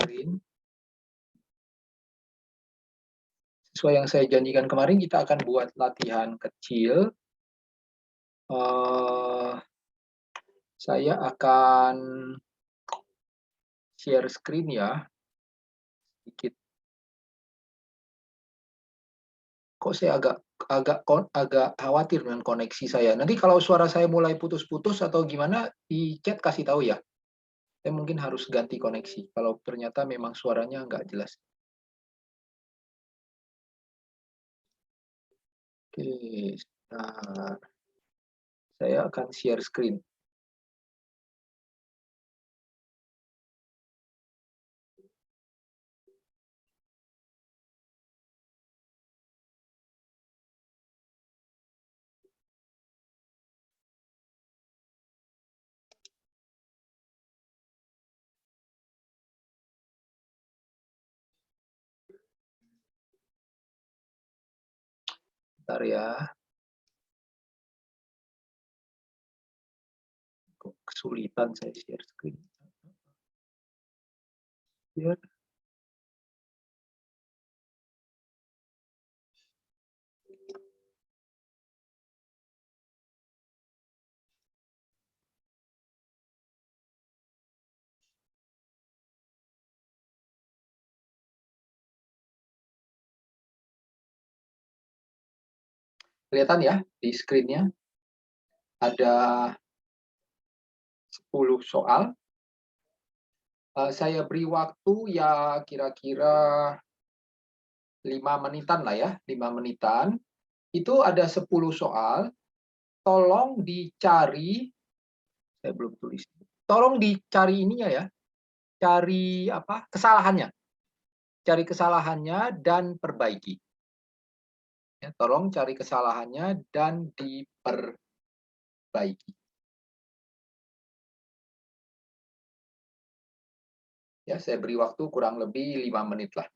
screen. Sesuai yang saya janjikan kemarin, kita akan buat latihan kecil. Saya akan share screen ya, sedikit. Kok saya agak khawatir dengan koneksi saya. Nanti kalau suara saya mulai putus-putus atau gimana, di chat kasih tahu ya. Saya mungkin harus ganti koneksi, kalau ternyata memang suaranya nggak jelas. Oke, sebentar. Saya akan share screen. Bentar ya. Kok kesulitan saya share screen. Share. Kelihatan ya di screen-nya ada 10 soal. Saya beri waktu ya kira-kira 5 menitan lah ya, 5 menitan. Itu ada 10 soal, tolong dicari, saya belum tulis. Tolong dicari ininya ya, cari kesalahannya. Cari kesalahannya dan perbaiki. Ya, tolong cari kesalahannya dan diperbaiki. Ya, saya beri waktu kurang lebih 5 menit lah.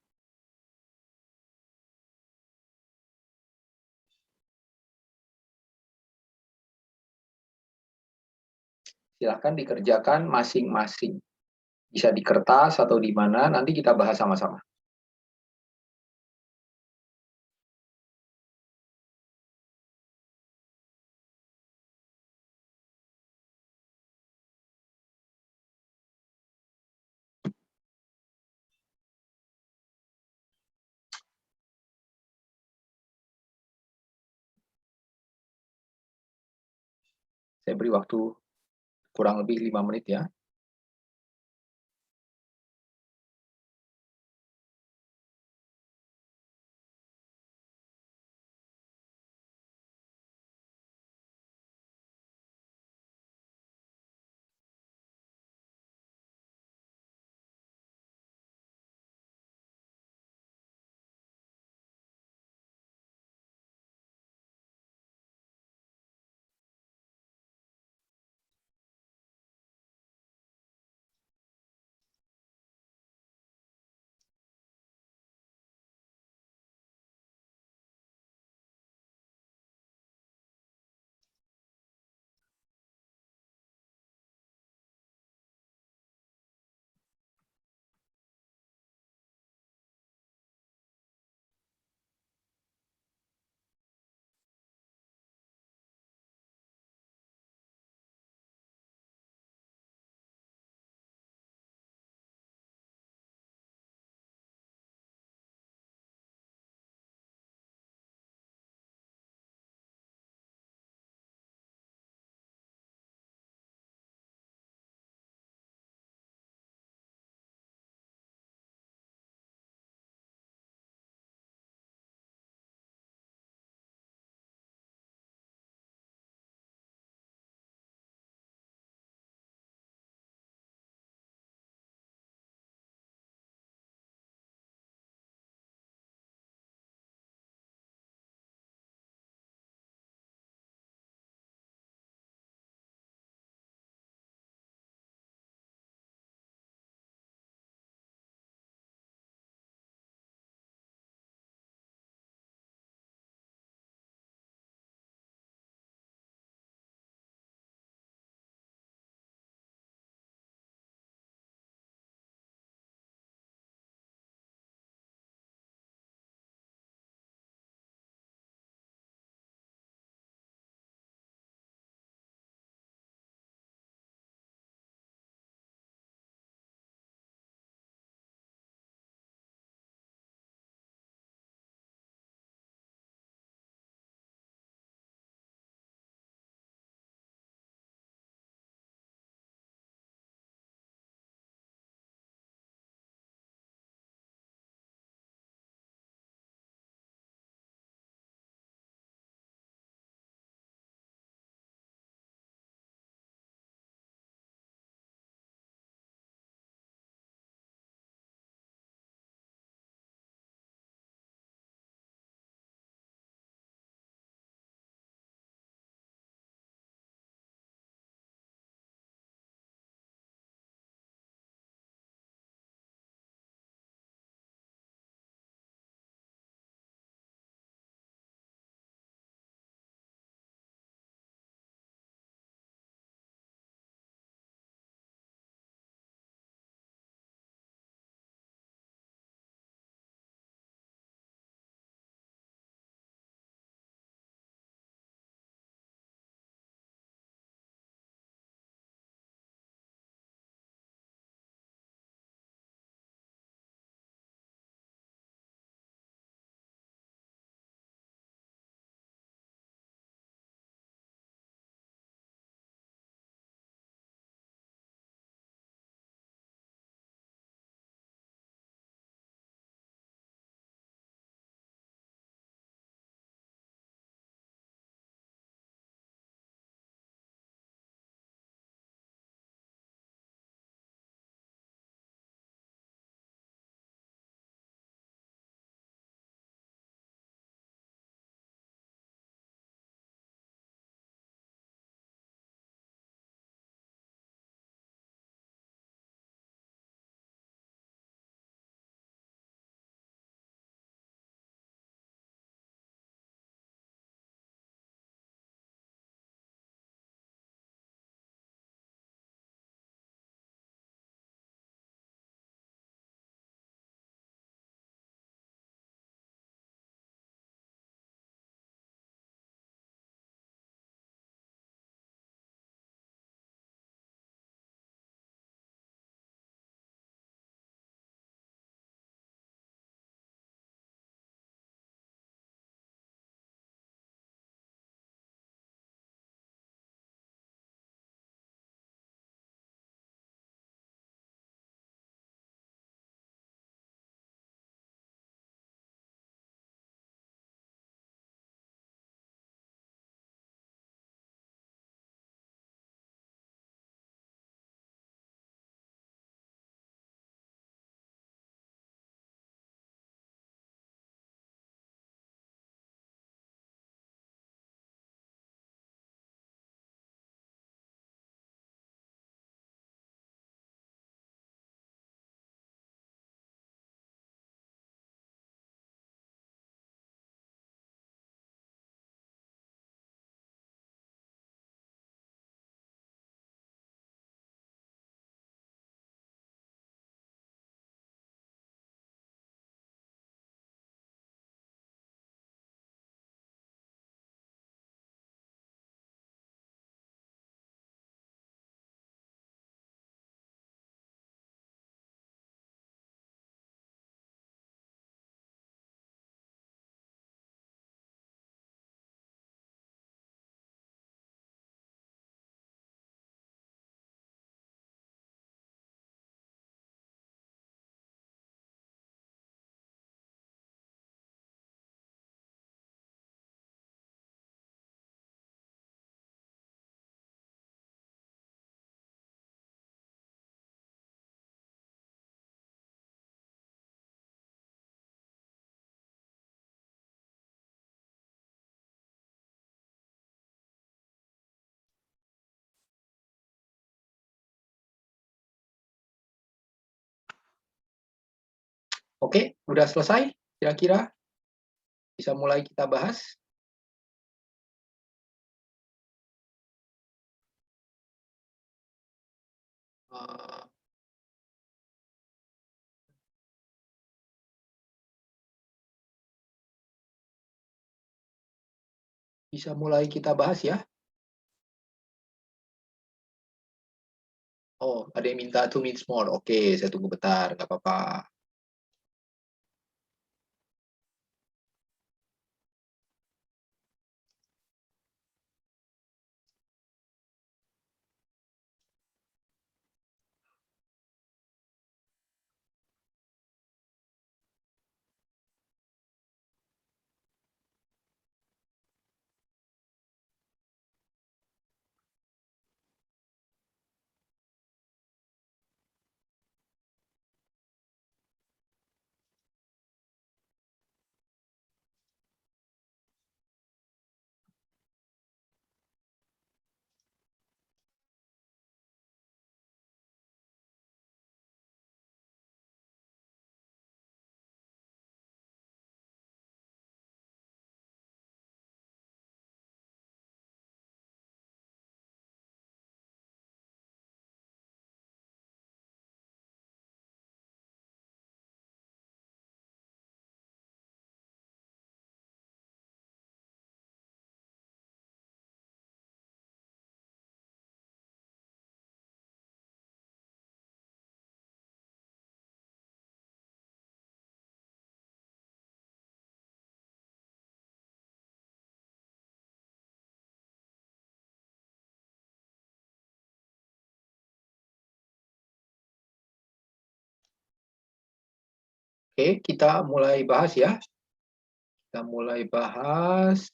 Silahkan dikerjakan masing-masing. Bisa di kertas atau di mana, nanti kita bahas sama-sama. Saya beri waktu kurang lebih 5 menit ya. Oke, udah selesai kira-kira? Bisa mulai kita bahas? Eh, Bisa mulai kita bahas ya? Oh, ada yang minta 2 minutes more. Oke, saya tunggu bentar, nggak apa-apa. Oke, kita mulai bahas ya. Kita mulai bahas.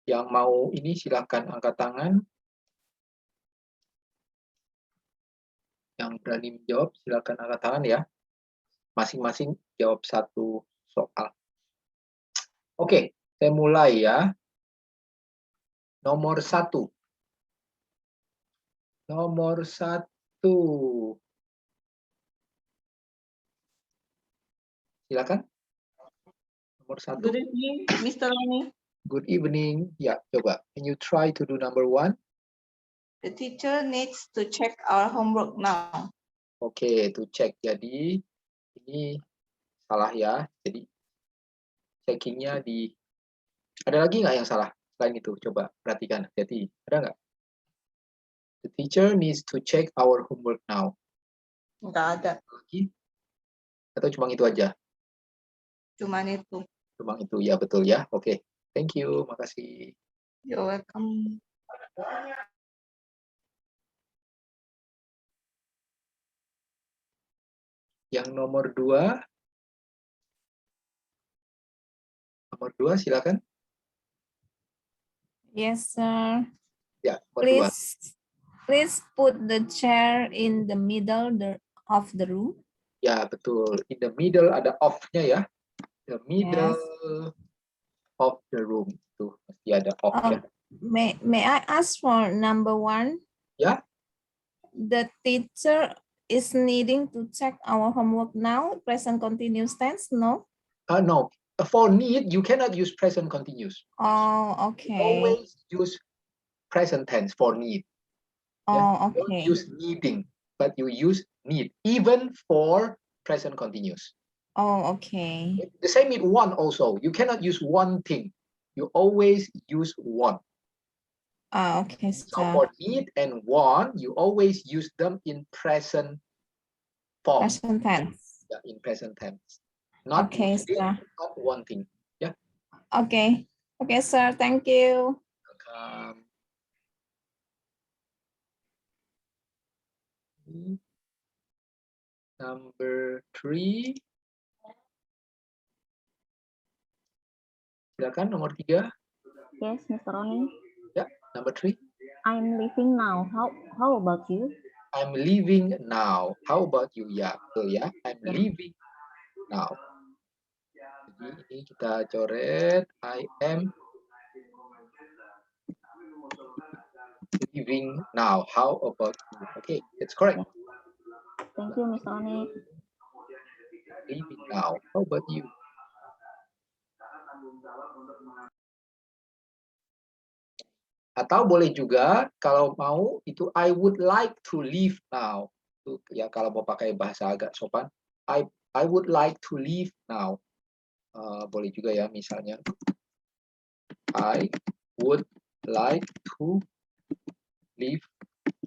Yang mau ini silakan angkat tangan. Yang berani menjawab silakan angkat tangan ya. Masing-masing jawab satu soal. Oke, saya mulai ya. Nomor 1. Nomor 1. Silakan. Nomor 1. Good evening, Mr. Roni. Good evening. Ya, coba. Can you try to do number 1? The teacher needs to check our homework now. Oke, to check. Jadi ini salah ya. Jadi checkingnya di. Ada lagi nggak yang salah selain itu? Coba perhatikan. Jadi ada nggak? The teacher needs to check our homework now. Nggak ada, Lagi? Atau cuma itu aja? cuman itu. Cuma itu ya, betul ya. Oke, thank you, makasih. You're welcome. Yang nomor 2. Nomor 2 silakan. Yes, sir. Ya, nomor 2. Please put the chair in the middle of the room. Ya, betul. In the middle ada off-nya ya. The middle of the room. Itu mesti ada off ya. May I ask for number 1? Ya. The teacher is needing to check our homework now. Present continuous tense, no? No. For need, you cannot use present continuous. Oh, okay. You always use present tense for need. Oh, You okay. don't use needing, but you use need, even for present continuous. Oh, okay. The same with one also. You cannot use one thing. You always use one. Okay, So sir. for need and want, you always use them in present form. Present tense. Yeah, in present tense. Not Okay, needing, sir. not wanting. Yeah. Okay. Okay, sir. Thank you. Welcome. Number 3. Silakan nomor 3. Yes, Mr. Roni. Ya, number 3. I'm leaving now. How about you? I'm leaving now. How about you? Ya, betul ya. I'm leaving now. Jadi ini kita coret. I am leaving now. How about you? Okay, that's correct. Thank you, Mr. Oni. Leaving now. How about you? Atau boleh juga kalau mau itu I would like to leave now. Itu ya kalau mau pakai bahasa agak sopan, I would like to leave now. Boleh juga ya, misalnya I would like to leave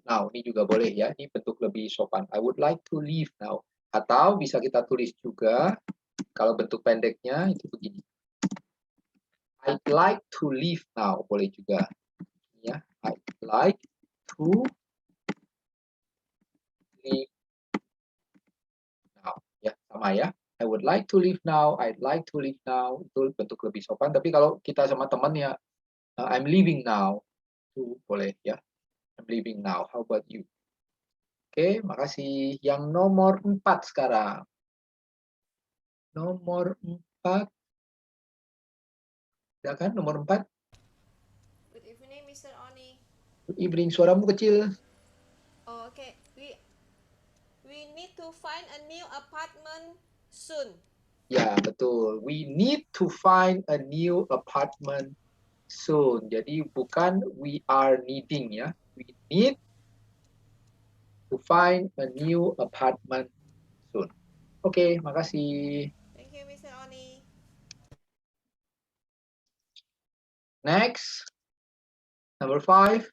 now. Ini juga boleh ya, ini bentuk lebih sopan. I would like to leave now. Atau bisa kita tulis juga kalau bentuk pendeknya itu begini. I'd like to leave now, boleh juga. Ya, I'd like to leave now. Ya, sama ya. I would like to leave now, I'd like to leave now. Itu bentuk lebih sopan. Tapi kalau kita sama teman ya, I'm leaving now. Itu boleh ya. I'm leaving now. How about you? Oke, makasih. Yang nomor 4 sekarang. Nomor 4. Ya kan, nomor 4. Good evening, Mr. Oni. Good evening, suaramu kecil. Oh, okay. We need to find a new apartment soon. Ya, betul. We need to find a new apartment soon. Jadi bukan we are needing ya. We need to find a new apartment soon. Oke, makasih. Thank you, Mr. Oni. Next. Number 5.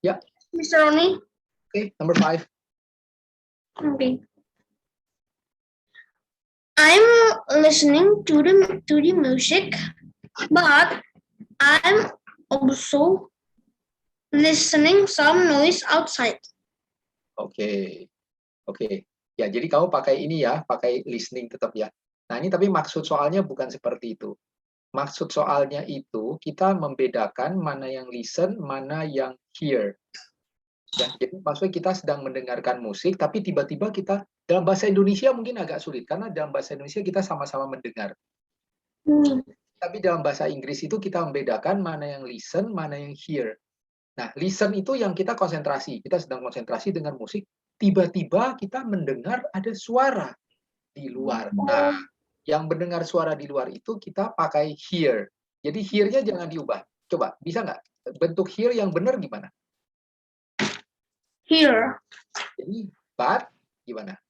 Ya, Mr. Oni. oke, number 5. Okay. I'm listening to the music, but I'm also listening some noise outside. Oke. Oke. Ya, jadi kamu pakai ini ya, pakai listening tetap ya. Nah, ini tapi maksud soalnya bukan seperti itu. Maksud soalnya itu kita membedakan mana yang listen, mana yang hear. Ya, jadi maksudnya kita sedang mendengarkan musik, tapi tiba-tiba kita dalam bahasa Indonesia mungkin agak sulit karena dalam bahasa Indonesia kita sama-sama mendengar. Tapi dalam bahasa Inggris itu kita membedakan mana yang listen, mana yang hear. Nah, listen itu yang kita konsentrasi. Kita sedang konsentrasi dengan musik, tiba-tiba kita mendengar ada suara di luar. Nah, yang mendengar suara di luar itu kita pakai hear. Jadi hear-nya jangan diubah. Coba, bisa nggak? Bentuk hear yang benar gimana? Here, Jadi, but gimana?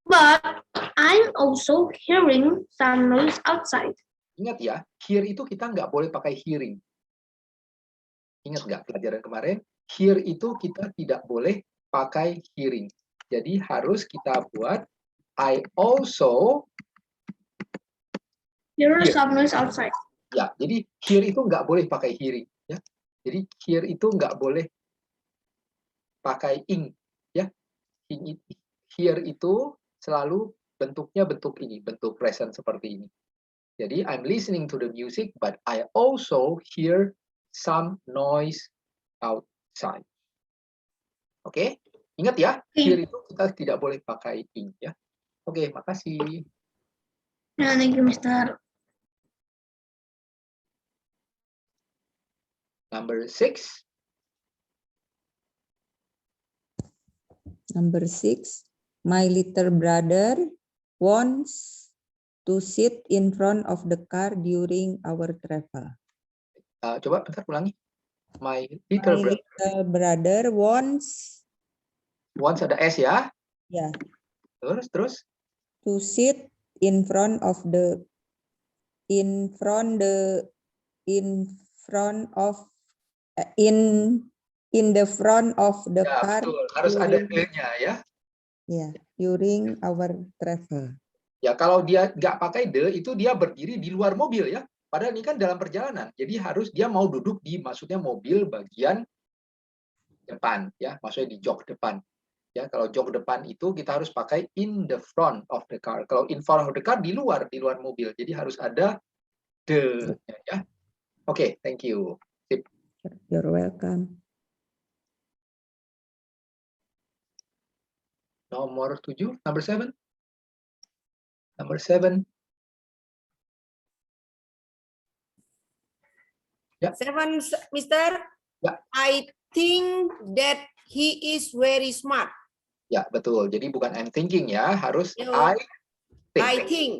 but I'm also hearing some noise outside. Ingat ya, hear itu kita nggak boleh pakai hearing. Ingat nggak pelajaran kemarin? Hear itu kita tidak boleh pakai hearing. Jadi harus kita buat I also Hear Here. some noise outside. ya. Jadi hear itu nggak boleh pakai hearing. Ya. Jadi hear itu nggak boleh pakai ing. Ya. Hear itu selalu bentuknya bentuk ini, bentuk present seperti ini. Jadi I'm listening to the music, but I also hear some noise outside. Oke, ingat ya, hear itu kita tidak boleh pakai ing ya. Oke, makasih. Yeah, thank you, Mr. Number 6. Number 6, my little brother wants to sit in front of the car during our travel. Coba bentar ulangi. My My little brother wants ada S ya. ya Terus to sit in front of the in the front of the ya, car betul. Harus ada during, the-nya ya. ya, during our travel. Ya, kalau dia nggak pakai the, itu dia berdiri di luar mobil ya. Padahal ini kan dalam perjalanan. Jadi harus dia mau duduk di maksudnya mobil bagian depan ya, maksudnya di jok depan. Ya, kalau jok depan itu kita harus pakai in the front of the car. Kalau in front of the car di luar mobil. Jadi harus ada the-nya ya. Oke, thank you. Sip. You're welcome. Nomor 7, number 7. Number 7. Seven, Mister. Ya. I think that he is very smart. Ya, betul. Jadi bukan I'm thinking ya, harus Yo, I I think. think.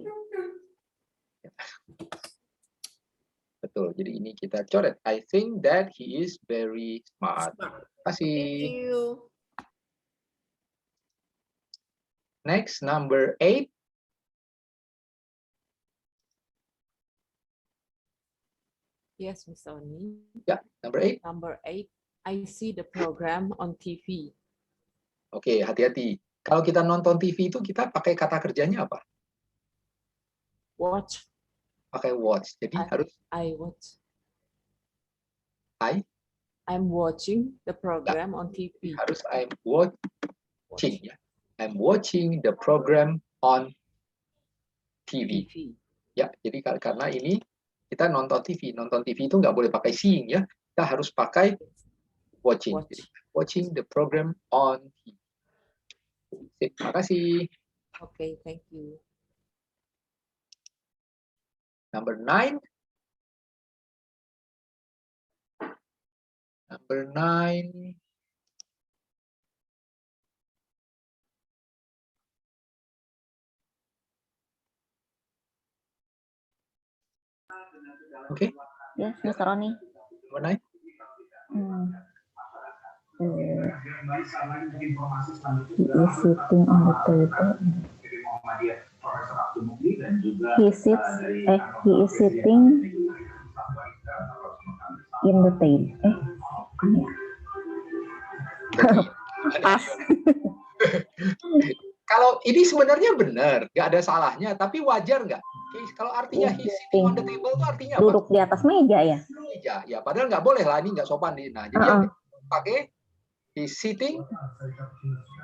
Betul. Jadi ini kita coret. I think that he is very smart. Smart. Terima kasih. Thank you. Next, number 8. Yes, Mr. Oni. Ya, number 8. Number 8, I see the program on TV. Oke, hati-hati. Kalau kita nonton TV itu kita pakai kata kerjanya apa? Watch. Pakai watch. Jadi harus I watch. I'm watching the program on TV. harus I'm watching ya. I'm watching the program on TV. Ya, jadi karena ini kita nonton TV. Nonton TV itu nggak boleh pakai seeing ya. Kita harus pakai watching. Watch. Jadi, watching the program on TV. Terima kasih. Okay, thank you. Number 9. Number 9. Okay. Yes, Mr. Roni. Number 9. He is sitting on the table. He is sitting in the table. Bukan ya? Pas. Kalau ini sebenarnya benar, nggak ada salahnya, tapi wajar nggak? Kalau artinya he's sitting on the table itu artinya apa? Duduk di atas meja ya? Meja, ya. Padahal nggak boleh lah, ini nggak sopan. Nah, jadi yang pakai he's sitting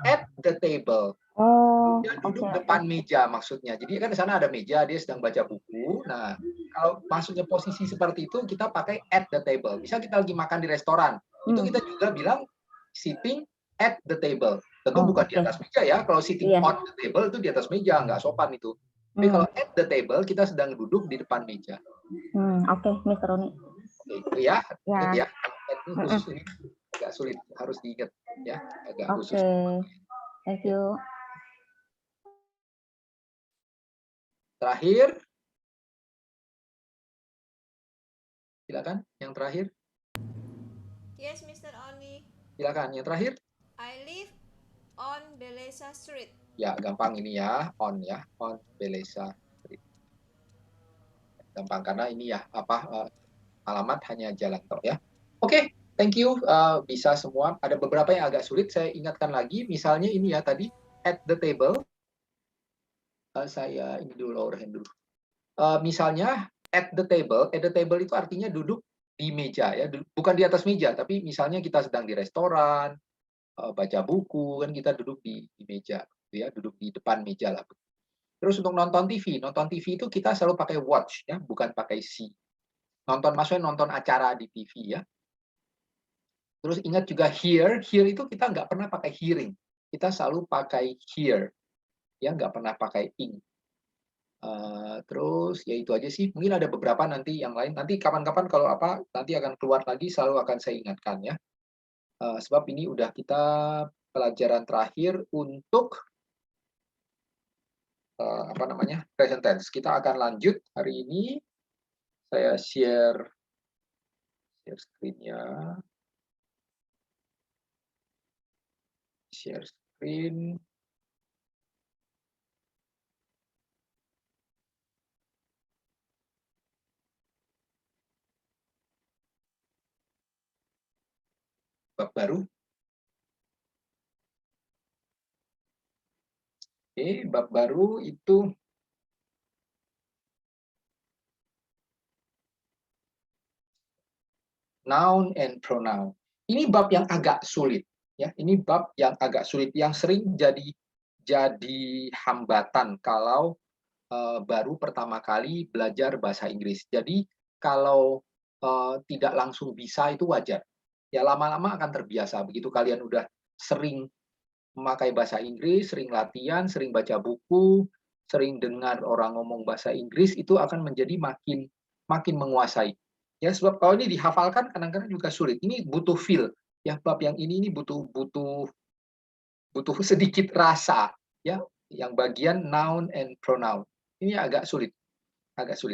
at the table. Oh, Dia duduk depan meja maksudnya. Jadi kan di sana ada meja, dia sedang baca buku. Nah, kalau maksudnya posisi seperti itu kita pakai at the table. Misal kita lagi makan di restoran, itu kita juga bilang sitting at the table. Tentu bukan di atas meja ya. Kalau sitting on the table itu di atas meja, nggak sopan itu. Tapi kalau at the table kita sedang duduk di depan meja. Oke, Mr. Roni. Oke, itu ya. Ingat ya. Ini khusus ini agak sulit, harus diingat ya. Agak khusus. Thank you. Terakhir. Silakan, yang terakhir. Yes, Mr. Oni. Silakan, yang terakhir. I live on Beleza Street. Ya, gampang ini ya, on Beleza Street. Gampang karena ini ya alamat hanya jalan tol ya. Oke, thank you. Bisa semua. Ada beberapa yang agak sulit. Saya ingatkan lagi. Misalnya ini ya tadi at the table. Saya ini dulu lower hand dulu. Misalnya at the table itu artinya duduk di meja ya, bukan di atas meja, tapi misalnya kita sedang di restoran, baca buku kan kita duduk di meja, ya, duduk di depan meja lah. Terus untuk nonton TV itu kita selalu pakai watch ya, bukan pakai see. Maksudnya nonton acara di TV ya. Terus ingat juga hear itu kita nggak pernah pakai hearing, kita selalu pakai hear. Ya, nggak pernah pakai ing. Terus ya itu aja sih. Mungkin ada beberapa nanti yang lain. Nanti kapan-kapan kalau nanti akan keluar lagi selalu akan saya ingatkan ya. Sebab ini udah kita pelajaran terakhir untuk present tense. Kita akan lanjut hari ini. Saya share screen-nya. Share screen. Bab baru. Oke, bab baru itu noun and pronoun. Ini bab yang agak sulit ya. Ini bab yang agak sulit yang sering jadi hambatan kalau baru pertama kali belajar bahasa Inggris. Jadi kalau tidak langsung bisa itu wajar. Ya lama-lama akan terbiasa. Begitu kalian udah sering memakai bahasa Inggris, sering latihan, sering baca buku, sering dengar orang ngomong bahasa Inggris, itu akan menjadi makin menguasai. Ya, sebab kalau ini dihafalkan kadang-kadang juga sulit. Ini butuh feel. Ya, bab yang ini butuh sedikit rasa, ya, yang bagian noun and pronoun. Ini agak sulit.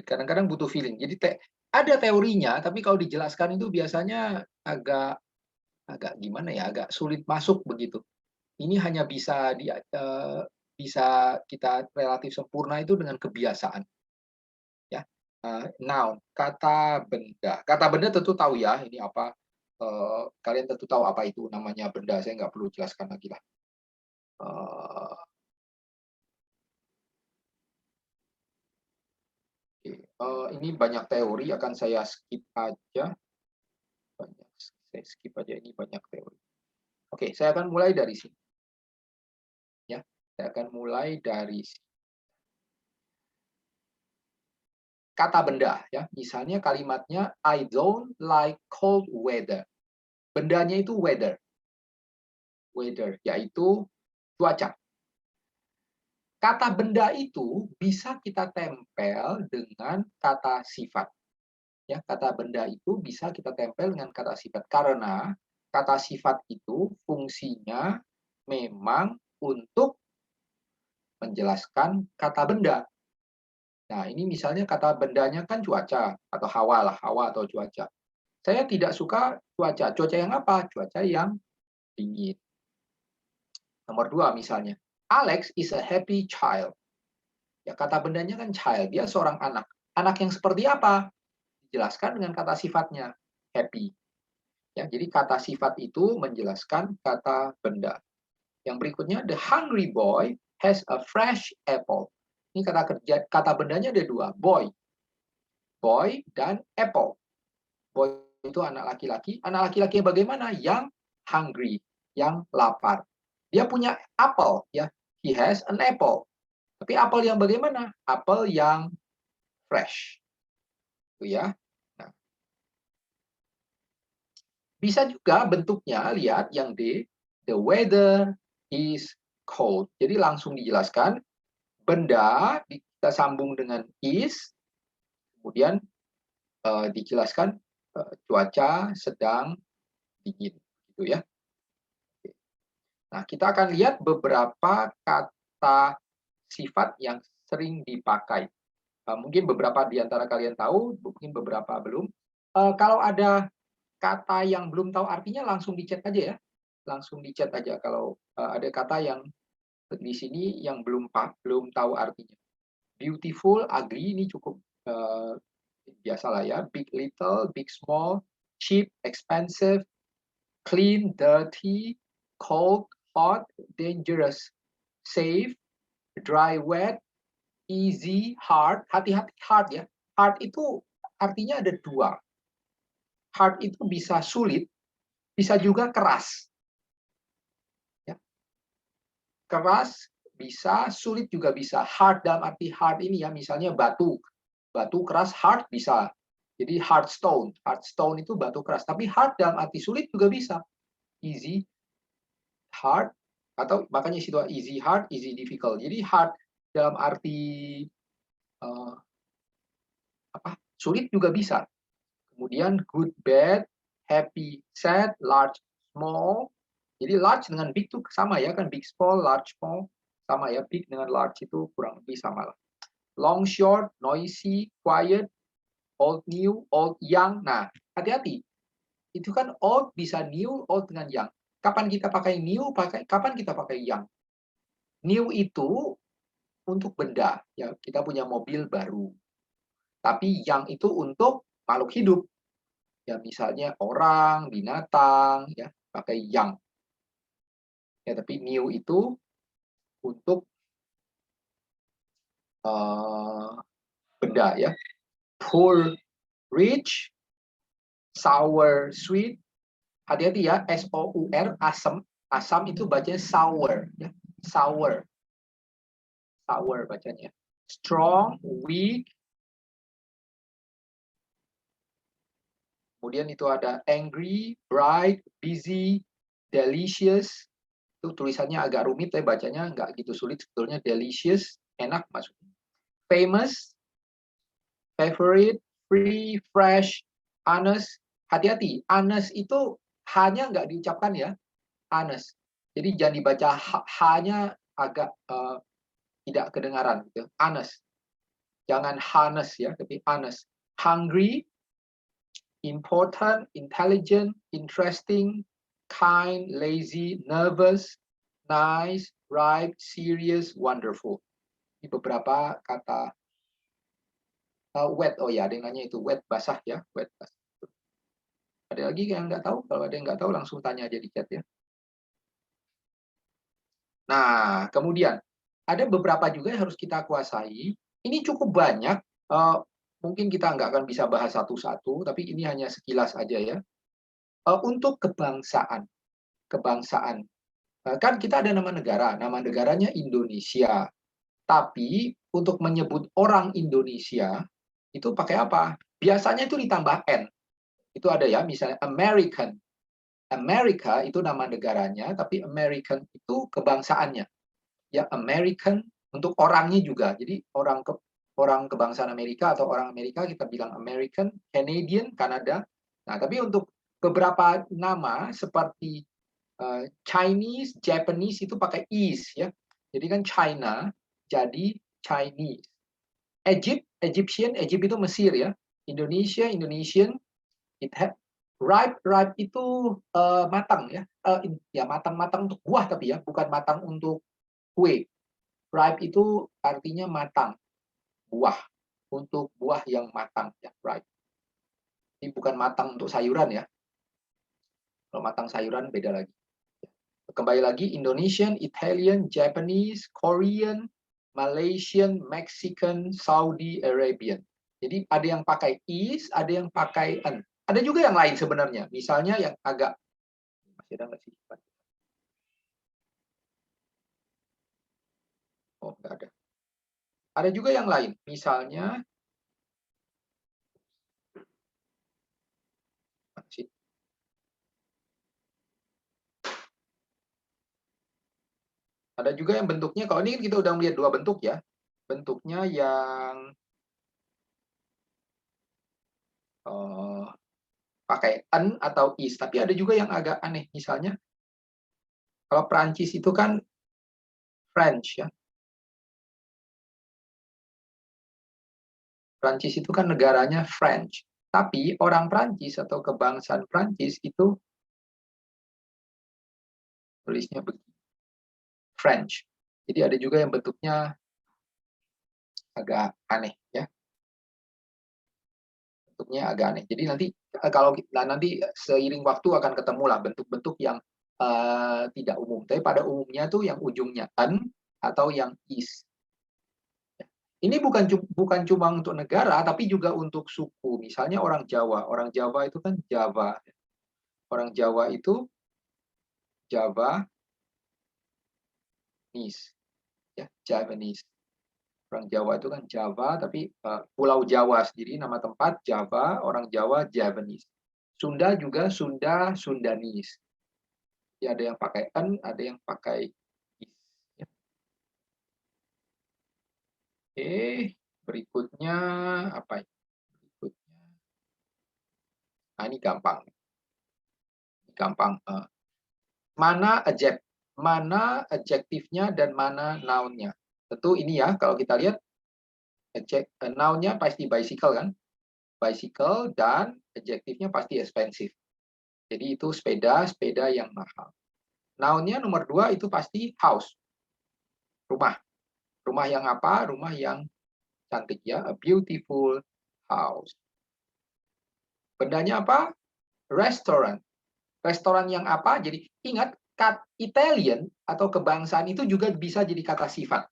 Kadang-kadang butuh feeling. Jadi ada teorinya, tapi kalau dijelaskan itu biasanya agak gimana ya, agak sulit masuk begitu. Ini hanya bisa kita relatif sempurna itu dengan kebiasaan. Ya, noun, kata benda. Kata benda tentu tahu ya, ini apa. Kalian tentu tahu apa itu namanya benda. Saya nggak perlu jelaskan lagi lah. Ini banyak teori, akan saya skip aja. Saya skip aja, ini banyak teori. Oke, saya akan mulai dari sini. Ya, saya akan mulai dari sini. Kata benda, ya. Misalnya kalimatnya I don't like cold weather. Bendanya itu weather. Weather, yaitu cuaca. Kata benda itu bisa kita tempel dengan kata sifat. Ya, kata benda itu bisa kita tempel dengan kata sifat karena kata sifat itu fungsinya memang untuk menjelaskan kata benda. Nah, ini misalnya kata bendanya kan cuaca atau hawa lah, hawa atau cuaca. Saya tidak suka cuaca. Cuaca yang apa? Cuaca yang dingin. Nomor 2 misalnya, Alex is a happy child. Ya, kata bendanya kan child, dia seorang anak. Anak yang seperti apa? Dijelaskan dengan kata sifatnya, happy. Ya, jadi kata sifat itu menjelaskan kata benda. Yang berikutnya, the hungry boy has a fresh apple. Ini kata bendanya ada 2, boy. Boy dan apple. Boy itu anak laki-laki. Anak laki-laki bagaimana? Yang hungry, yang lapar. Dia punya apel, ya. He has an apple. Tapi apel yang bagaimana? Apel yang fresh. Itu ya. Nah. Bisa juga bentuknya, lihat yang D, the weather is cold. Jadi langsung dijelaskan, benda kita sambung dengan is, kemudian dijelaskan cuaca sedang dingin, gitu ya. Nah, kita akan lihat beberapa kata sifat yang sering dipakai. Mungkin beberapa di antara kalian tahu, mungkin beberapa belum. Kalau ada kata yang belum tahu artinya, langsung di-chat aja ya. Langsung di-chat aja kalau ada kata yang di sini yang belum tahu artinya. Beautiful, ugly, ini cukup biasalah ya. Big, little, big, small, cheap, expensive, clean, dirty, cold, hot, dangerous, safe, dry, wet, easy, hard. Hati-hati hard ya. Hard itu artinya ada 2. Hard itu bisa sulit, bisa juga keras. Ya. Keras bisa, sulit juga bisa. Hard dalam arti hard ini ya, misalnya batu. Batu keras, hard bisa. Jadi hard stone. Hard stone itu batu keras. Tapi hard dalam arti sulit juga bisa. Easy, hard, atau makanya situ easy hard, easy difficult. Jadi hard dalam arti sulit juga bisa. Kemudian good, bad, happy, sad, large, small. Jadi large dengan big itu sama ya kan, big, small, large, small sama ya. Big dengan large itu kurang lebih sama lah. Long, short, noisy, quiet, old, new, old, young. Nah, hati-hati. Itu kan old bisa new, old dengan young. Kapan kita pakai new, kapan kita pakai young? New itu untuk benda, ya kita punya mobil baru. Tapi young itu untuk makhluk hidup. Ya misalnya orang, binatang, ya pakai young. Ya tapi new itu untuk benda ya. Poor, rich, sour, sweet. Hati-hati ya, S-O-U-R, asam. Asam itu bacanya sour. Ya. Sour. Sour bacanya. Strong, weak. Kemudian itu ada angry, bright, busy, delicious. Itu tulisannya agak rumit, tapi bacanya nggak gitu sulit. Sebetulnya delicious, enak maksudnya. Famous, favorite, free, fresh, honest, hati-hati. Honest itu hanya nggak diucapkan ya, honest. Jadi jangan dibaca hanya agak tidak kedengaran gitu. Honest. Jangan honest ya, tapi honest. Hungry, important, intelligent, interesting, kind, lazy, nervous, nice, right, serious, wonderful. Ini beberapa kata wet. Oh ya, ada yang nanya itu wet, basah ya, wet, basah. Ada lagi yang nggak tahu? Kalau ada yang nggak tahu langsung tanya aja di chat ya. Nah, kemudian ada beberapa juga yang harus kita kuasai. Ini cukup banyak. Mungkin kita nggak akan bisa bahas satu-satu, tapi ini hanya sekilas aja ya. Untuk kebangsaan, kan kita ada nama negara, nama negaranya Indonesia. Tapi untuk menyebut orang Indonesia itu pakai apa? Biasanya itu ditambah N. Itu ada ya, misalnya American. Amerika itu nama negaranya, tapi American itu kebangsaannya. Ya, American untuk orangnya juga. Jadi orang kebangsaan Amerika atau orang Amerika kita bilang American, Canadian, Kanada. Nah, tapi untuk beberapa nama seperti Chinese, Japanese itu pakai is ya. Jadi kan China jadi Chinese. Egyptian itu Mesir ya. Indonesia, Indonesian. Ripe itu matang ya. Ya matang untuk buah tapi ya, bukan matang untuk kue. Ripe itu artinya matang. Buah. Untuk buah yang matang ya, ripe. Ini bukan matang untuk sayuran ya. Kalau matang sayuran beda lagi. Kembali lagi Indonesian, Italian, Japanese, Korean, Malaysian, Mexican, Saudi Arabian. Jadi ada yang pakai is, ada yang pakai an. Ada juga yang lain sebenarnya. Misalnya yang agak masih ada nggak sih? Oh, nggak ada. Ada juga yang lain. Misalnya ada juga yang bentuknya, kalau ini kita udah melihat dua bentuk ya. Bentuknya yang pakai an atau is, tapi ada juga yang agak aneh. Misalnya, kalau Perancis itu kan French ya. Perancis itu kan negaranya French. Tapi orang Perancis atau kebangsaan Perancis itu tulisnya begini. French. Jadi ada juga yang bentuknya agak aneh ya. Bentuknya agak aneh. Jadi nanti kalau nanti seiring waktu akan ketemulah bentuk-bentuk yang tidak umum. Tapi pada umumnya tuh yang ujungnya an atau yang is. Ini bukan cuma untuk negara, tapi juga untuk suku. Misalnya orang Jawa. Orang Jawa itu kan Java. Orang Jawa itu Javanese. Ya, Javanese. Orang Jawa itu kan Java, tapi Pulau Jawa sendiri nama tempat Java, orang Jawa Javanese. Sunda juga Sunda, Sundanese. Ya, ada yang pakai an, ada yang pakai is. Ya. Oke, berikutnya apa ini? Berikutnya. Nah, ini gampang. Ini gampang. Mana adjektifnya dan mana noun-nya. Tentu ini ya, kalau kita lihat noun-nya pasti bicycle kan? Bicycle dan adjektifnya pasti expensive. Jadi itu sepeda yang mahal. Noun-nya nomor 2 itu pasti house. Rumah. Rumah yang apa? Rumah yang cantik ya, a beautiful house. Bendanya apa? Restaurant. Restoran yang apa? Jadi ingat, Italian atau kebangsaan itu juga bisa jadi kata sifat.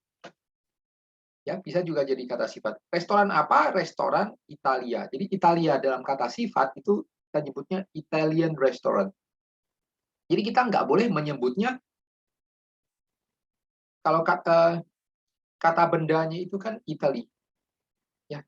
Ya, bisa juga jadi kata sifat. Restoran apa? Restoran Italia. Jadi Italia dalam kata sifat itu kita nyebutnya Italian restaurant. Jadi kita nggak boleh menyebutnya, kalau kata bendanya itu kan Italy. Ya,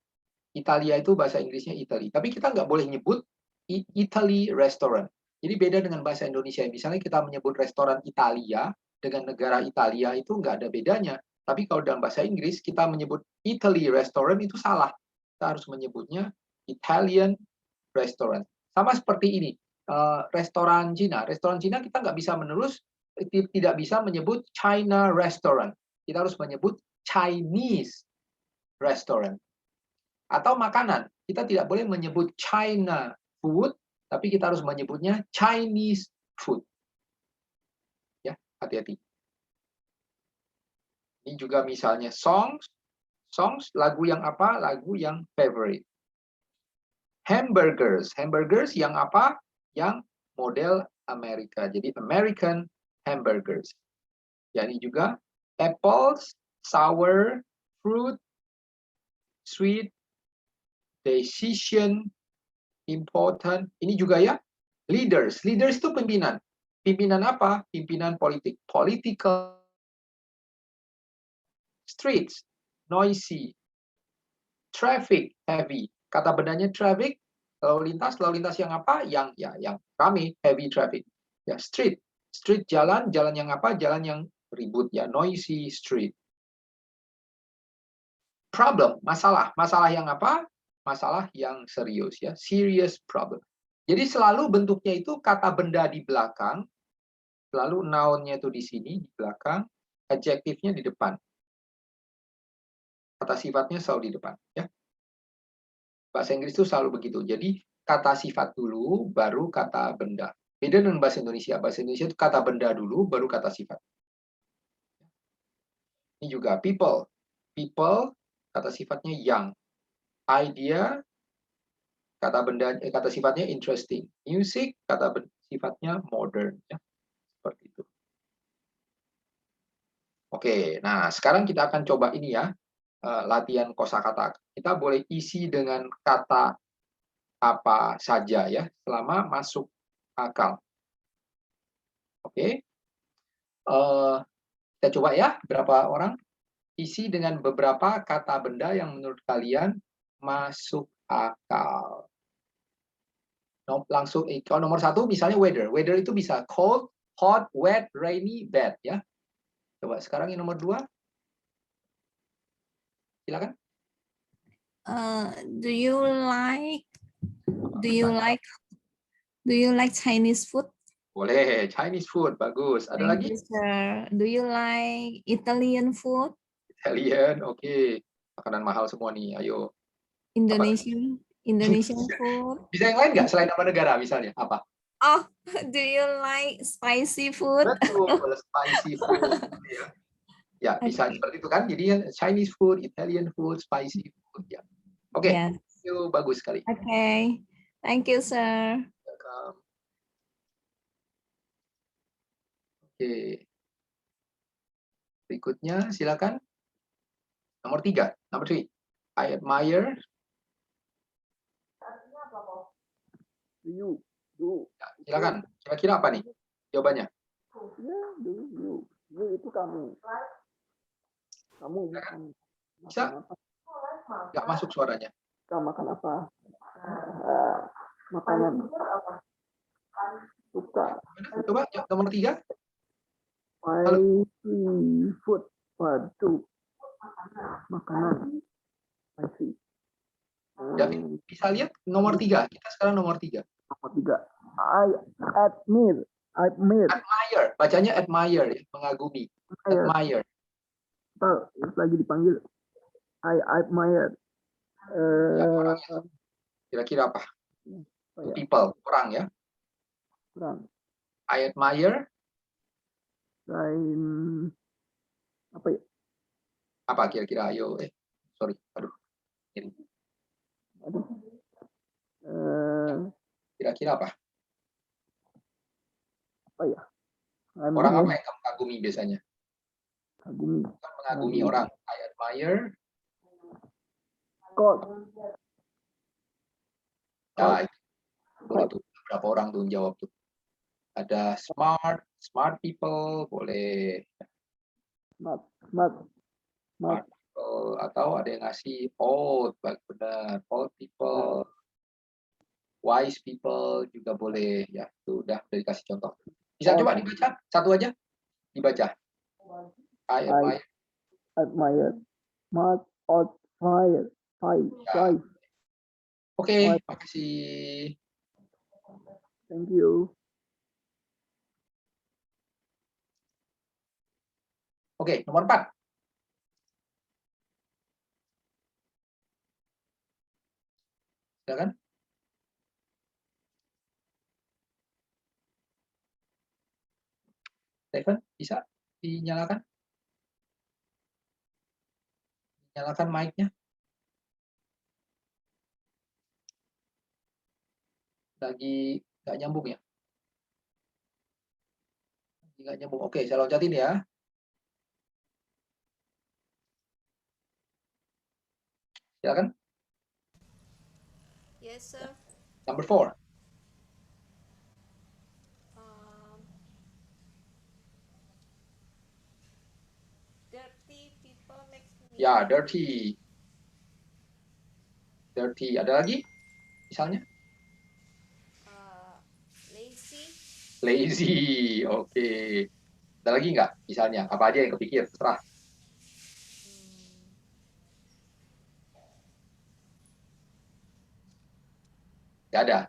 Italia itu bahasa Inggrisnya Italy. Tapi kita nggak boleh nyebut Italy restaurant. Jadi beda dengan bahasa Indonesia. Misalnya kita menyebut restoran Italia dengan negara Italia itu nggak ada bedanya. Tapi kalau dalam bahasa Inggris kita menyebut Italy restaurant itu salah. Kita harus menyebutnya Italian restaurant. Sama seperti ini, restoran Cina. Restoran Cina kita nggak bisa tidak bisa menyebut China restaurant. Kita harus menyebut Chinese restaurant. Atau makanan, kita tidak boleh menyebut China food, tapi kita harus menyebutnya Chinese food. Ya, hati-hati. Ini juga misalnya songs, lagu yang apa? Lagu yang favorite. Hamburgers yang apa? Yang model Amerika. Jadi American hamburgers. Ya, ini juga apples, sour, fruit, sweet, decision, important. Ini juga ya, leaders. Leaders itu pimpinan. Pimpinan apa? Pimpinan politik. Political. Streets, noisy. Traffic, heavy. Kata bendanya traffic, lalu lintas yang apa? Yang rame, heavy traffic. Ya, street jalan yang apa? Jalan yang ribut ya, noisy street. Problem, masalah yang apa? Masalah yang serius ya, serious problem. Jadi selalu bentuknya itu kata benda di belakang, lalu noun-nya itu di sini di belakang, adjektifnya di depan. Kata sifatnya selalu di depan ya. Bahasa Inggris itu selalu begitu. Jadi kata sifat dulu baru kata benda. Beda dengan bahasa Indonesia. Bahasa Indonesia itu kata benda dulu baru kata sifat. Ini juga people. People kata sifatnya young. Idea kata sifatnya interesting. Music kata sifatnya modern ya. Seperti itu. Oke, nah sekarang kita akan coba ini ya. Latihan kosakata. Kita boleh isi dengan kata apa saja ya, selama masuk akal. Oke. Kita coba ya, berapa orang isi dengan beberapa kata benda yang menurut kalian masuk akal. Langsung kalau nomor 1 misalnya weather. Weather itu bisa cold, hot, wet, rainy, bad ya. Coba sekarang yang nomor 2. Silakan. Do you like Chinese food? Boleh, Chinese food bagus. Ada Thank lagi? you, sir. Do you like Italian food? Italian, oke. Makanan mahal semua nih. Ayo. Indonesian food? Bisa yang lain nggak selain nama negara misalnya? Apa? Oh, do you like spicy food? Betul, spicy food. Ya, bisa seperti itu kan. Jadi Chinese food, Italian food, spicy food ya. Oke. Yes. Itu bagus sekali. Okay. Thank you, sir. Welcome. Oke. Berikutnya silakan. Nomor 3, number 3. I admire. You. Ya, silakan. Kira-kira apa nih jawabannya? You itu kamu. Kamu Bisa? Nggak masuk suaranya. Kamu makan apa? Makanan. Suka. Coba nomor 3. Spicy food. Waduh. Makanan. Spicy. David, bisa lihat nomor 3. Kita sekarang nomor 3. Nomor 3. I admire. Admire. Bacanya admire, mengagumi. Admire. Lagi dipanggil. I admire. Kira-kira apa? People, orang ya. Orang. I admire. Apa ya? Apa kira-kira? Ayo, sorry. Aduh. Ini. Kira-kira apa? Apa ya? Orang apa yang kamu kagumi biasanya? Kagumi. Mengagumi orang. I admire. God. Ya, boleh tuh. Berapa orang tuh jawab tuh? Ada smart people, boleh. Smart People, atau ada yang ngasih old, benar. Old people. Wise people juga boleh. Ya, itu udah dikasih contoh. Bisa coba dibaca? Satu aja. Dibaca. I admire. Smart, old, fire. Oke, Baik. makasih. Thank you. Oke, nomor 4. Silakan. Stephen, bisa dinyalakan? Nyalakan mic-nya. Lagi nggak nyambung ya? Nggak nyambung. Oke, saya loncatin ya. Silakan. Yes, sir. Number 4. Dirty people makes me Ya, angry. dirty. Dirty. Ada lagi? Misalnya? Lazy. Lazy. Oke. Ada lagi nggak? Misalnya, apa aja yang kepikir? Terserah. Nggak ada.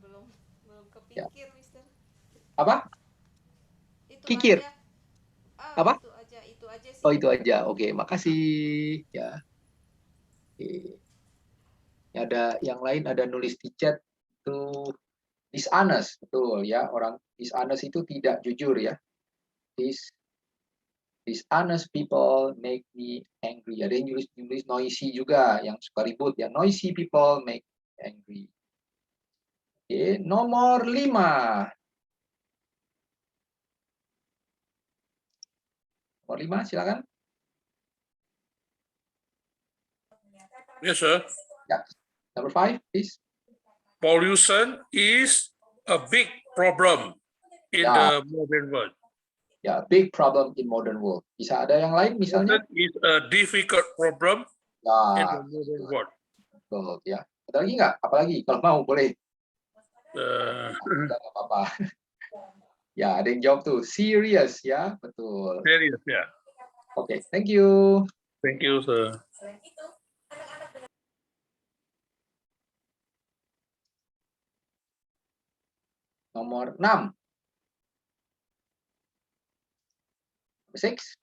Belum kepikir, Mister. Apa? Itu Kikir. aja. Apa? Itu aja sih. Oh, itu aja. Oke, makasih. Ya. Oke. Ada yang lain, ada nulis di chat tuh dishonest, betul ya. Orang dishonest itu tidak jujur ya. Dishonest people make me angry. Ada yang nulis noisy juga, yang suka ribut ya. Noisy people make me angry. Oke, nomor 5. Nomor 5, silakan. Yes, sir. Ya. Number 5, please. Pollution is a big problem in Ya. the modern world. Ya, big problem in modern world. Bisa ada yang lain misalnya? Pollution is a difficult problem in Ya, the modern world. betul ya. Ada lagi nggak? Apalagi kalau mau boleh. Nggak apa-apa. Ya, ada yang jawab tuh. Serious ya, betul. Serious, ya. Oke, thank you. Thank you, sir. Nomor 6. 6.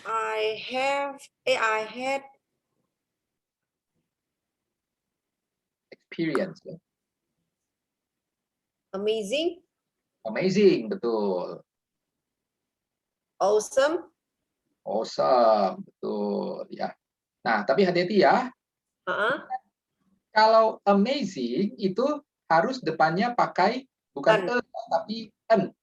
I had Experience ya. amazing, Amazing, betul. awesome, Awesome, betul ya. Nah, tapi hati-hati ya. uh-uh, Kalau amazing itu harus depannya pakai bukan tapi an.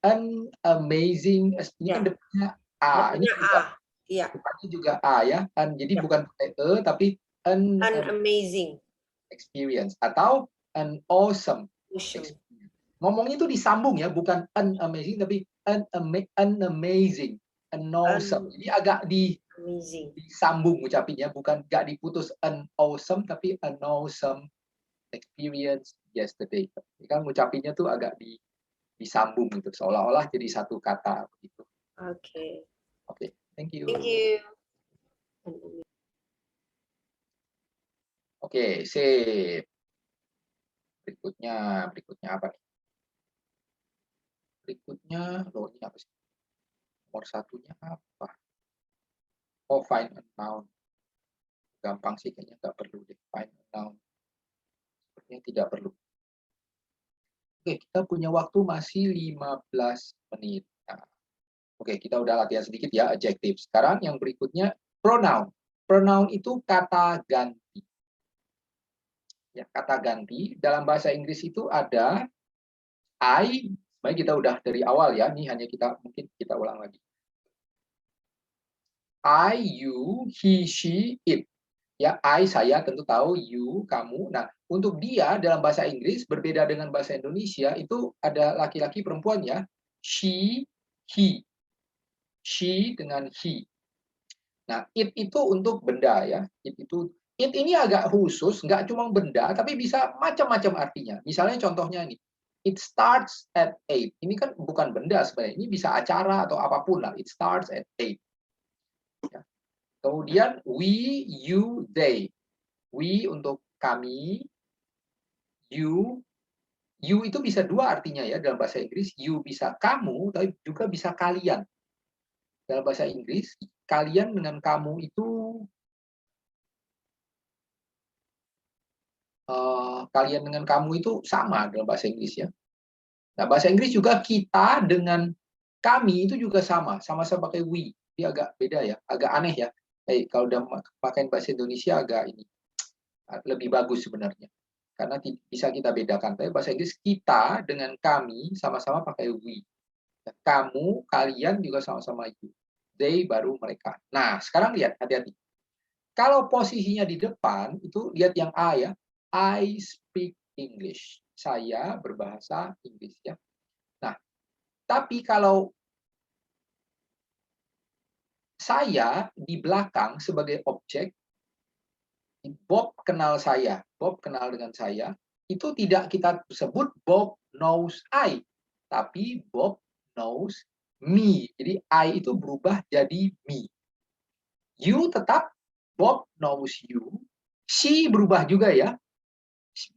An amazing. Ini kan depannya a. Ini depannya juga, A. Iya. depannya juga a ya. An. Jadi bukan pakai tapi an amazing experience atau an awesome experience. Ngomongnya itu disambung ya, bukan an amazing tapi an amazing, an awesome. Jadi agak disambung ucapinnya, bukan nggak diputus an awesome tapi an awesome experience yesterday. Ini kan ngucapinnya tuh agak disambung gitu, seolah-olah jadi satu kata begitu. Oke. Oke, thank you. Thank you. Oke, sip. Berikutnya apa nih? Berikutnya, loh ini apa sih? Nomor 1-nya apa? Oh, find a noun. Gampang sih, kayaknya nggak perlu deh. Find a noun. Sepertinya tidak perlu. Oke, kita punya waktu masih 15 menit. Nah, oke, kita udah latihan sedikit ya, adjective. Sekarang yang berikutnya, pronoun. Pronoun itu kata ganti. Ya, kata ganti. Dalam bahasa Inggris itu ada I, sebenarnya kita udah dari awal ya, ini hanya mungkin kita ulang lagi. I, you, he, she, it. Ya, I, saya tentu tahu, you, kamu. Nah, untuk dia dalam bahasa Inggris berbeda dengan bahasa Indonesia, itu ada laki-laki perempuan ya. She, he. She dengan he. Nah, it itu untuk benda ya. It ini agak khusus, nggak cuma benda, tapi bisa macam-macam artinya. Misalnya contohnya ini. It starts at 8. Ini kan bukan benda sebenarnya. Ini bisa acara atau apapun lah. It starts at 8. Kemudian we, you, they. We untuk kami, you itu bisa dua artinya ya dalam bahasa Inggris. You bisa kamu, tapi juga bisa kalian. Dalam bahasa Inggris, kalian dengan kamu itu sama dalam bahasa Inggris ya. Nah, bahasa Inggris juga kita dengan kami itu juga sama-sama pakai we. Dia agak beda ya, agak aneh ya. Kalau udah pakai bahasa Indonesia agak ini lebih bagus sebenarnya. Karena bisa kita bedakan. Tapi bahasa Inggris kita dengan kami sama-sama pakai we. Kamu, kalian juga sama-sama you. They baru mereka. Nah, sekarang lihat, hati-hati. Kalau posisinya di depan, itu lihat yang A ya. I speak English. Saya berbahasa Inggris ya. Nah, tapi kalau saya di belakang sebagai objek, Bob kenal saya, Bob kenal dengan saya, itu tidak kita sebut Bob knows I, tapi Bob knows me. Jadi I itu berubah jadi me. You tetap Bob knows you. She berubah juga ya.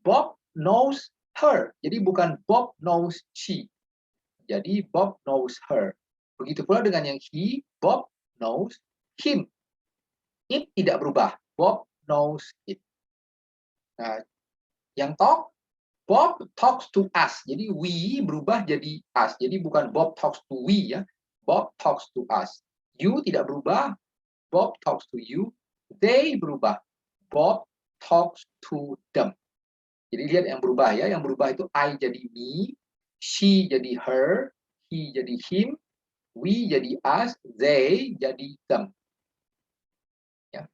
Bob knows her. Jadi bukan Bob knows she. Jadi Bob knows her. Begitu pula dengan yang he, Bob knows him. It tidak berubah. Bob knows it. Nah, yang talk, Bob talks to us. Jadi we berubah jadi us. Jadi bukan Bob talks to we ya. Bob talks to us. You tidak berubah. Bob talks to you. They berubah. Bob talks to them. Jadi lihat yang berubah ya. Yang berubah itu I jadi me, she jadi her, he jadi him, we jadi us, they jadi them. Ya.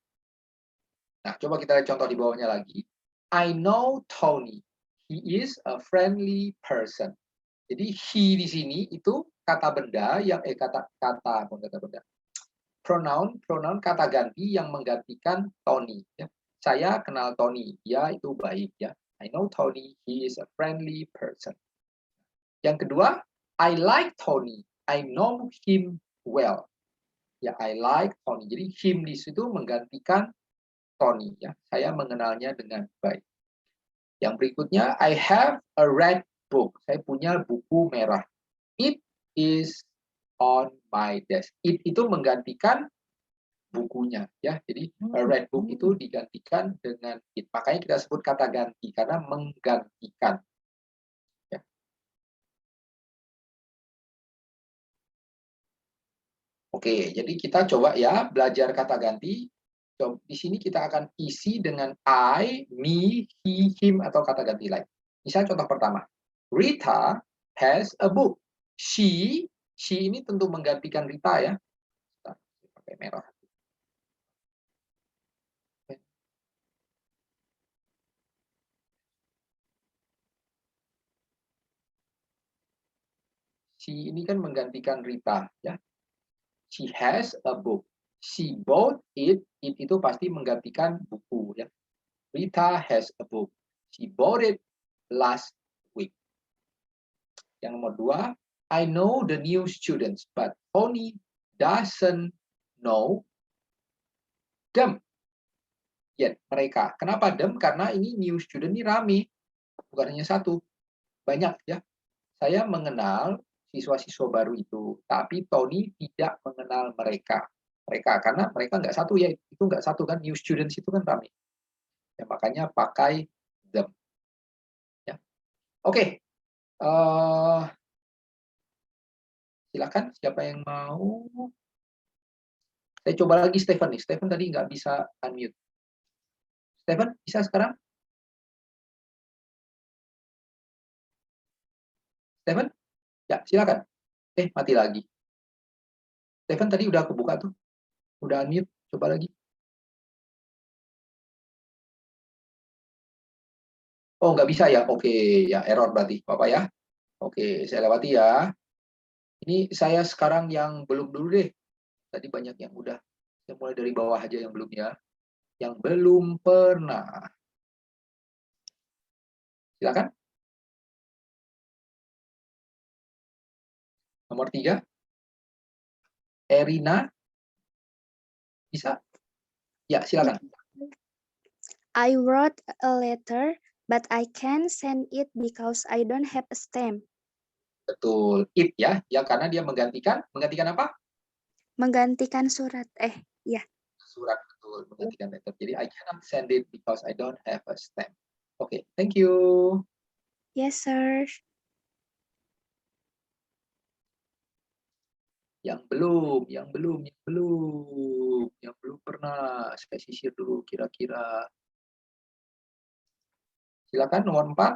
Nah, coba kita lihat contoh di bawahnya lagi. I know Tony. He is a friendly person. Jadi he di sini itu kata benda yang pronoun kata ganti yang menggantikan Tony. Ya. Saya kenal Tony. Dia itu baik ya. I know Tony, he is a friendly person. Yang kedua, I like Tony. I know him well. Ya, I like Tony. Jadi him di situ menggantikan Tony ya. Saya mengenalnya dengan baik. Yang berikutnya, I have a red book. Saya punya buku merah. It is on my desk. It itu menggantikan bukunya ya. Jadi a red book itu digantikan dengan it. Makanya kita sebut kata ganti karena menggantikan. Ya. Oke, jadi kita coba ya belajar kata ganti. Di sini kita akan isi dengan I, me, he, him atau kata ganti lain. Misalnya contoh pertama. Rita has a book. She ini tentu menggantikan Rita ya. Pakai merah. She ini kan menggantikan Rita ya. She has a book. She bought it. It itu pasti menggantikan buku ya. Rita has a book. She bought it last week. Yang nomor 2, I know the new students, but Tony doesn't know them yet. Mereka. Kenapa them? Karena ini new student ini rame. Bukan hanya satu. Banyak ya. Saya mengenal siswa-siswa baru itu, tapi Tony tidak mengenal mereka. Karena mereka nggak satu ya, itu nggak satu kan, new students itu kan ramai. Ya, makanya pakai them. Ya. Oke. Silakan, siapa yang mau? Saya coba lagi Stephen nih. Stephen tadi nggak bisa unmute. Stephen, bisa sekarang? Stephen? Ya, silakan. Mati lagi. Stephen tadi udah kebuka tuh. Udah unmute, coba lagi. Oh, nggak bisa ya? Oke, ya error berarti, Bapak ya. Oke, saya lewati ya. Ini saya sekarang yang belum dulu deh. Tadi banyak yang udah. Saya mulai dari bawah aja yang belum ya. Yang belum pernah. Silakan. Nomor 3. Erina. Bisa? Ya, silakan. I wrote a letter, but I can't send it because I don't have a stamp. Betul, it ya, ya karena dia menggantikan apa? Menggantikan surat. Ya. Surat, betul, menggantikan letter. Jadi I cannot send it because I don't have a stamp. Oke, thank you. Yes, sir. Yang belum pernah. Saya sisir dulu kira-kira. Silakan nomor 4.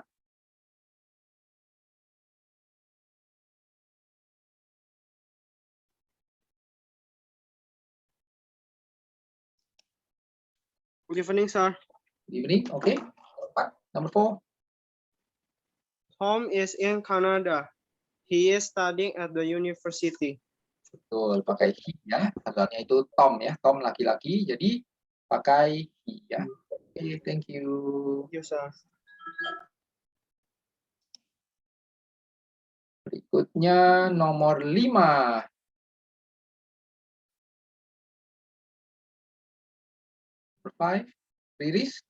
Good evening, sir. Good evening, oke. Number 4. Tom is in Canada. He is studying at the university. Betul, pakai he ya. Tanggalnya itu Tom ya. Tom laki-laki, jadi pakai he ya. Oke, thank you. Thank you, sir. Berikutnya nomor 5. Nomor 5, Riris.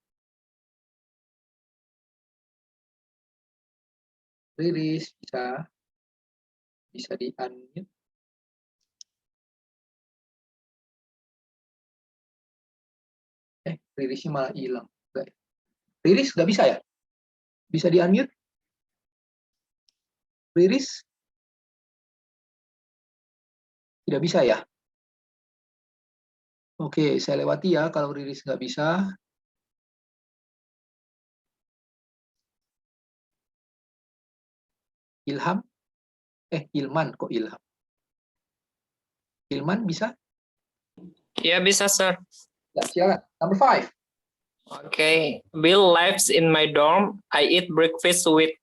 Riris bisa di-unmute. Ririsnya malah hilang. Riris nggak bisa ya? Bisa di-unmute? Riris? Tidak bisa ya? Oke, saya lewati ya kalau Riris nggak bisa. Ilham? Ilman kok Ilham? Ilman bisa? Ya, bisa, sir. Ya, silakan. Number 5. Okay. Bill lives in my dorm. I eat breakfast with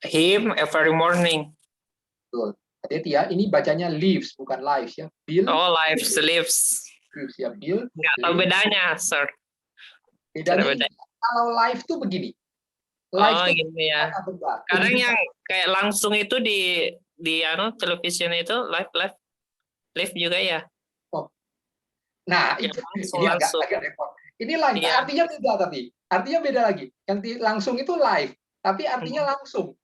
him every morning. Betul. Hati-hati ya, ini bacanya lives bukan lives ya. Bill. Oh, lives. Lives ya, Bill. Nggak tahu bedanya, sir. Bedanya kalau live tuh begini. Live oh, tuh gitu ya. Kadang yang kayak langsung itu di televisi itu live juga ya. Oh. Nah, ya, itu langsung, ini agak repot. Ini live, iya. artinya beda tapi. Artinya beda lagi. Yang langsung itu live, tapi artinya langsung.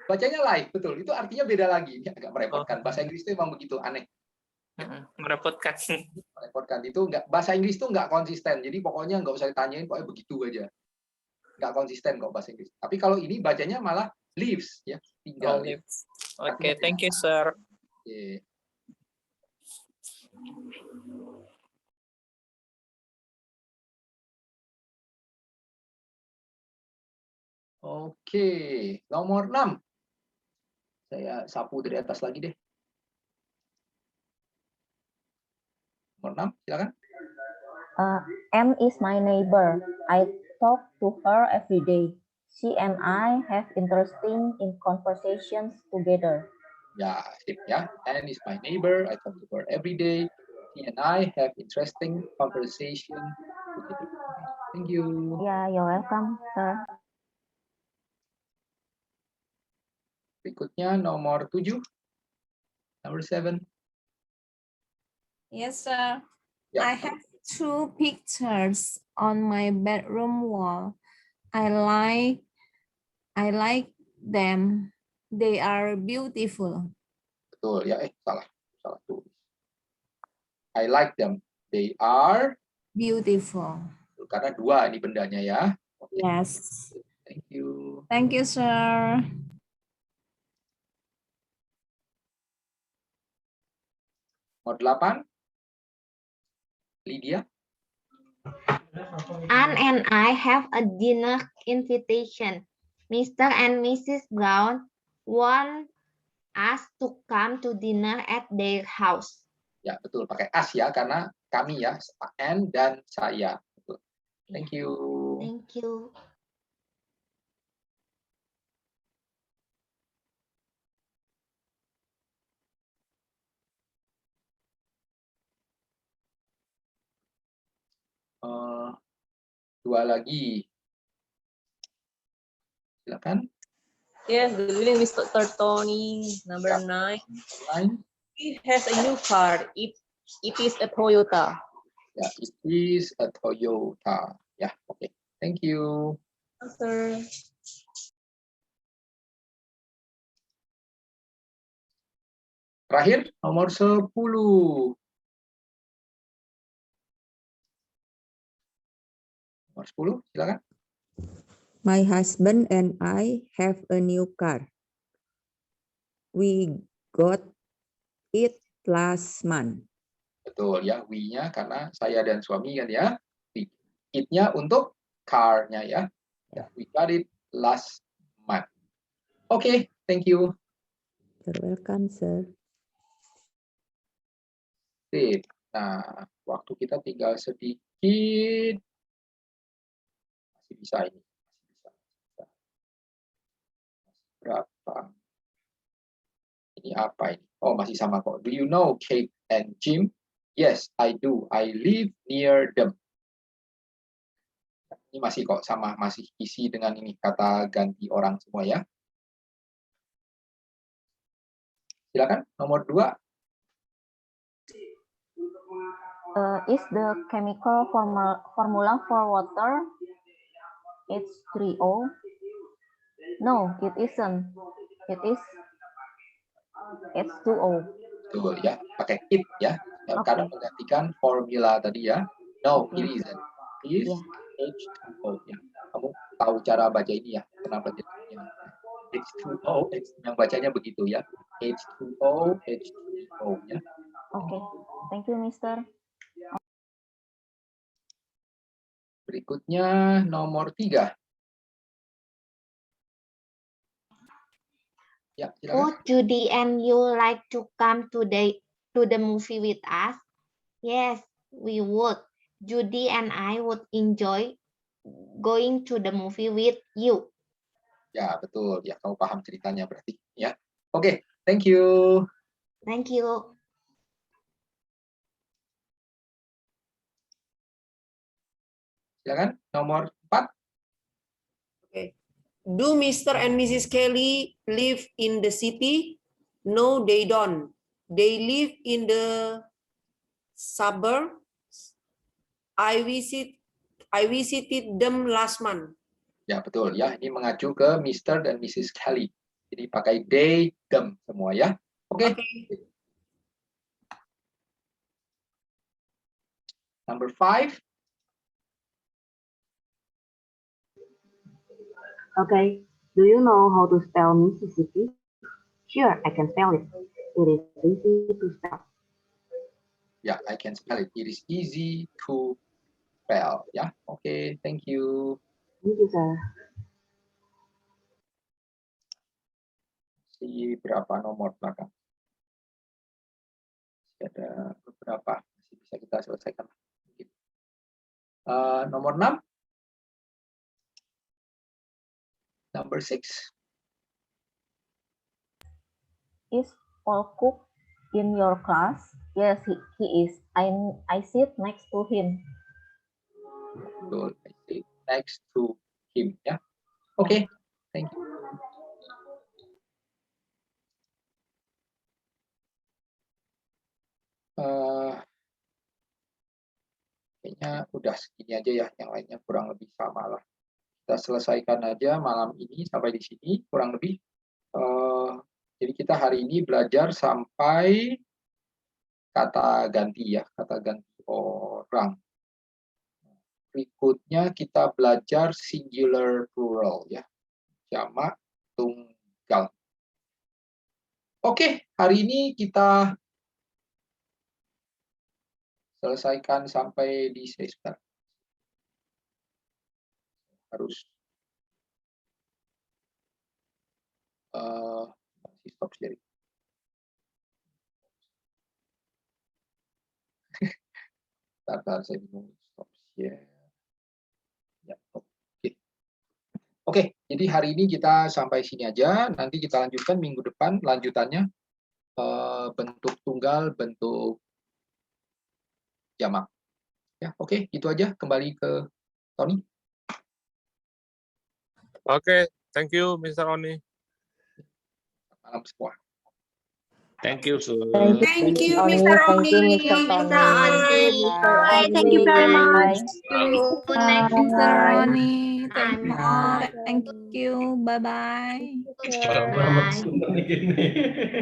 Bacanya live, betul. Itu artinya beda lagi. Ini agak merepotkan. Bahasa Inggris itu memang begitu aneh. Merepotkan. Merepotkan itu bahasa Inggris itu nggak konsisten. Jadi pokoknya nggak usah ditanyain, pokoknya begitu aja. Nggak konsisten kok bahasa Inggris. Tapi kalau ini bacanya malah lives ya, tinggal. Oke, thank you, sir. Oke. Oke, nomor 6. Saya sapu dari atas lagi deh. Nomor 6, silakan. M is my neighbor. I talk to her every day. She and I have interesting in conversations together. Ya, sip ya. Anne is my neighbor. I talk to her every day. She and I have interesting conversation together. Thank you. Yeah, you're welcome, sir. Berikutnya nomor 7. Number 7. Yes, sir. Yeah. I have 2 pictures on my bedroom wall. I like them. They are beautiful. Betul ya, salah tulis. I like them. They are beautiful. Karena 2 ini bendanya ya. Okay. Yes. Thank you. Thank you, sir. Nomor 8. Lydia. Anne and I have a dinner invitation. Mr. and Mrs. Brown want us to come to dinner at their house. Ya, betul. Pakai us ya, karena kami ya, Anne dan saya. Betul. Thank you. Thank you. Dua lagi. Silakan. Yes, good evening, Mr. Tony. Number 9. He has a new car. It is a Toyota. Ya, it is a Toyota. Ya, oke. Thank you. Sir. Terakhir, nomor 10. Nomor 10, silakan. My husband and I have a new car. We got it last month. Betul ya, we-nya karena saya dan suami kan ya. It-nya untuk car-nya ya. We got it last month. Oke, thank you. You're welcome, sir. Sip. Nah, waktu kita tinggal sedikit. Masih bisa ini. Masih bisa. Berapa? Ini apa ini? Oh, masih sama kok. Do you know Kate and Jim? Yes, I do. I live near them. Ini masih kok sama, masih isi dengan ini kata ganti orang semua ya. Silakan nomor 2. Is the chemical formula for water H3O? No, it isn't. It is H2O. Betul ya, pakai it ya. Karena menggantikan formula tadi ya. No, it isn't. It is H2O ya. Kamu tahu cara baca ini ya. Kenapa jadinya H2O, yang bacanya begitu ya. H2O, H2O ya. Oke, thank you, Mister. Berikutnya nomor 3. Ya, silakan. Would Judy and you like to come to the movie with us? Yes, we would. Judy and I would enjoy going to the movie with you. Ya, betul. Ya, kamu paham ceritanya berarti ya. Oke, thank you. Thank you. Silakan nomor 4. Okay. Do Mr. and Mrs. Kelly live in the city? No, they don't. They live in the suburbs. I visited them last month. Ya, betul ya. Ini mengacu ke Mr. dan Mrs. Kelly. Jadi pakai they, them semua ya. Oke. Number 5. Okay. Do you know how to spell Mississippi? Sure, I can spell it. It is easy to spell. Ya, I can spell it. It is easy to spell. Ya, oke. Thank you. Thank you, sir. Berapa nomor belakang? Ada beberapa. Masih bisa kita selesaikan. Nomor 6. Number 6. Is Paul Cook in your class? Yes, he is. I sit next to him. Betul, I sit next to him ya. Oke, thank you. Kayaknya udah segini aja ya, yang lainnya kurang lebih sama lah. Kita selesaikan aja malam ini sampai di sini kurang lebih. Jadi kita hari ini belajar sampai kata ganti ya, kata ganti orang. Berikutnya kita belajar singular plural ya, jamak tunggal. Oke, hari ini kita selesaikan sampai di sebentar. Harus stop sharing. Bentar, saya bingung stop share. Ya, oke, jadi hari ini kita sampai sini aja. Nanti kita lanjutkan minggu depan lanjutannya bentuk tunggal, bentuk jamak. Ya, oke, itu aja. Kembali ke Tony. Oke, thank you, Mr. Oni. Malam semua. Thank you, sir. Thank you, Tony. Mr. Thank you, Oni. Mr. Tony. Thank you very much. Mr. Bye. Ronnie, thank you all. Bye. Thank you. Bye bye. Bye.